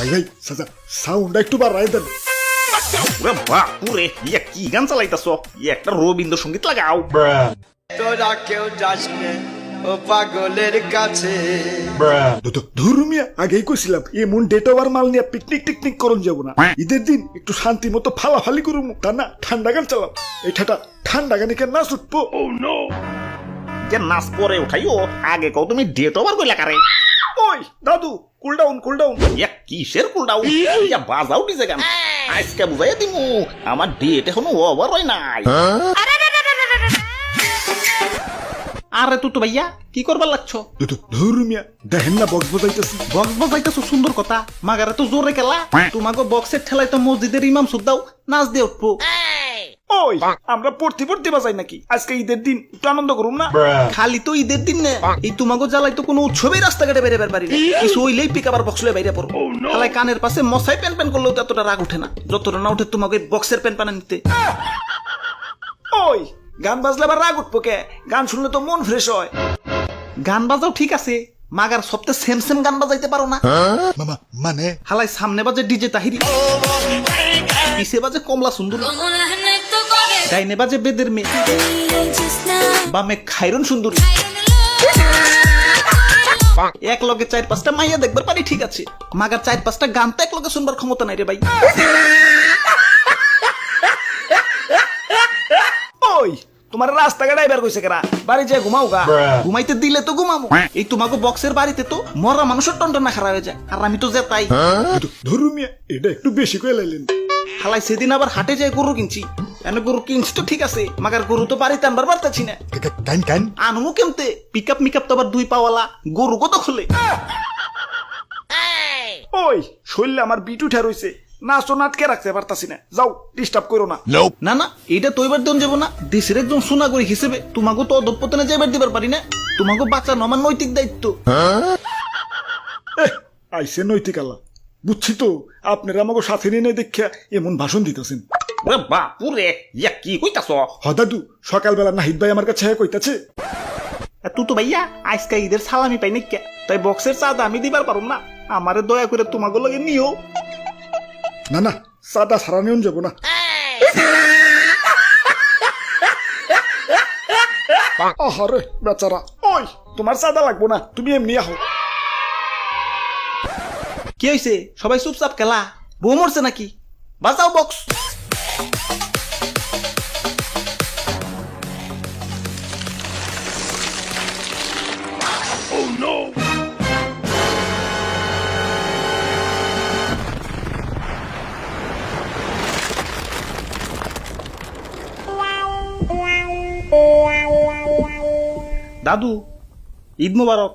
ভাই ভাই সাউন্ডটা একটু বাড়াই দেন। ওরে বাপুরে, ইয়া কি গান চালাইতাছ? একটা রবীন্দ্রসঙ্গীত লাগাও। তোরা কেউ যাস নে ও পাগলের কাছে। ধর্মিয়া আগেই কইছিলাম এমন ডেট ওভার মাল নিয়ে পিকনিক টিকনিক করুন যাব না। ঈদের দিন একটু শান্তি মতো ফালাফালি করুম, তা না ঠান্ডা গান চালাম। এটাটা ঠান্ডা গানে কেন নাচ উঠবো? যে নাচ পরে উঠাইও, আগে কও তুমি ডেট ওভার কইলা কারে? ওই দাদু কুল ডাউন কুল ডাউন। ইয়া কিসের কুলডাউন? ইয়া বাজাও ডিজে গান। আজকে বুঝাইয়া দিমু আমার ডেট এখনো ওভার হয় নাই। আরে তুই তো ভাইয়া কি করবার লাগছো? ধর্মিয়া দেখেন না বক্স বাজাইতেছি। বক্স বাজাইতেছো সুন্দর কথা, মাগারে তো জোরে খেলা। তোমাকে বক্সের ঠেলায় তো মসজিদের ইমাম সুদ্দাও নাচ দিয়ে উঠবো। ওই আমরা পড়তে পড়তে বাজাই নাকি? আজকে ঈদের দিন একটু আনন্দ করুম না? খালি তো ঈদের দিন না, এই তোমাকে জ্বালাই তো কোনো উৎসবেই রাস্তাঘাটে বেরোবার পারি না। কিছু হইলেই পিক আবার বক্স লয়ে বাইরে পড়বো। খালাই কানের পাশে মশাই প্যান প্যান করলেও তো এতটা রাগ উঠে না, যতটা না উঠে তোমাকে বক্সের প্যান প্যান নিতে। ওই গান বাজলে আবার রাগ উঠবো কে? গান শুনলে তো মন ফ্রেশ হয়। গান বাজাও ঠিক আছে, মাগার সবতে সেম সেম গান বাজাইতে পারো না? মামা মানে হালাই সামনে বাজে ডিজে তাহিরি, পিছে বাজে কমলা সুন্দরী, ডাইনে বাজে বেদের মেয়ে, বামে খাইরুন সুন্দরী। এক লগে 4-5টা মাইয়া দেখবার পারি ঠিক আছে, মাগার 4-5টা গান তো এক লগে শুনবার ক্ষমতা নাই রে ভাই। ওই তোমার রাস্তাঘাট আইবার কইছে কেরা? বাড়ি যায় ঘুমাও গা। ঘুমাইতে দিলে তো ঘুমাবো, এই তোমাকে বক্সের বাড়িতে তো মরা মানুষের টন্টনা খারাপ হয়ে যায়, আর আমি তো যে তাই। ধর্মিয়া এটা একটু বেশি কয়ে লাইলেন। হালাই সেদিন আবার হাটে যায় গরু কিনছি, এনে গরু কিনছি তো ঠিক আছে, মাগার গরু তো বাড়িতে আনবার পারতেছি না। আনমু কেমতে? পিকআপ মিকআপ তো আবার 2 পাওয়ালা, গরু কত খুলে। ওই শরীরে আমার বিট উঠা রইছে, নাচো নাটকে রাখতে পারতাছি না। যাও ডিস্টার্ব করো না। না না, এটা তো এবার দেন যাবো না। দেশের একজন সোনাগরি হিসেবে তোমাকে তো অধপতনে যাইবার দিবার পারি না। তোমাকে বাঁচানো আমার নৈতিক দায়িত্ব। আইসে নৈতিক আল্লাহ, বুঝছি তো আপনারা আমাকে সাথে নিয়ে দেখা এমন ভাষণ দিতেছেন। ওরে বাপুরে, ইয়া কি কইতাছ? হ দাদু, সকালবেলা নাহিদ ভাই আমার কাছে কইতাছে তুই তো ভাইয়া আজকে ঈদের সালামি পাই নাকি, তাই বক্সের চাঁদা আমি দিবার পারুম না, আমারে দয়া করে তোমাকে লগে নিও। না না, সাদা সারা নিয়ন যাবো না। আহারে বেচারা। ওই তোমার সাদা লাগবো না, তুমি এমনি আহো। কি হয়েছে? সবাই চুপচাপ খেলা, বউ মরছে নাকি? বাজাও বক্স। দাদু ঈদ মুবারক।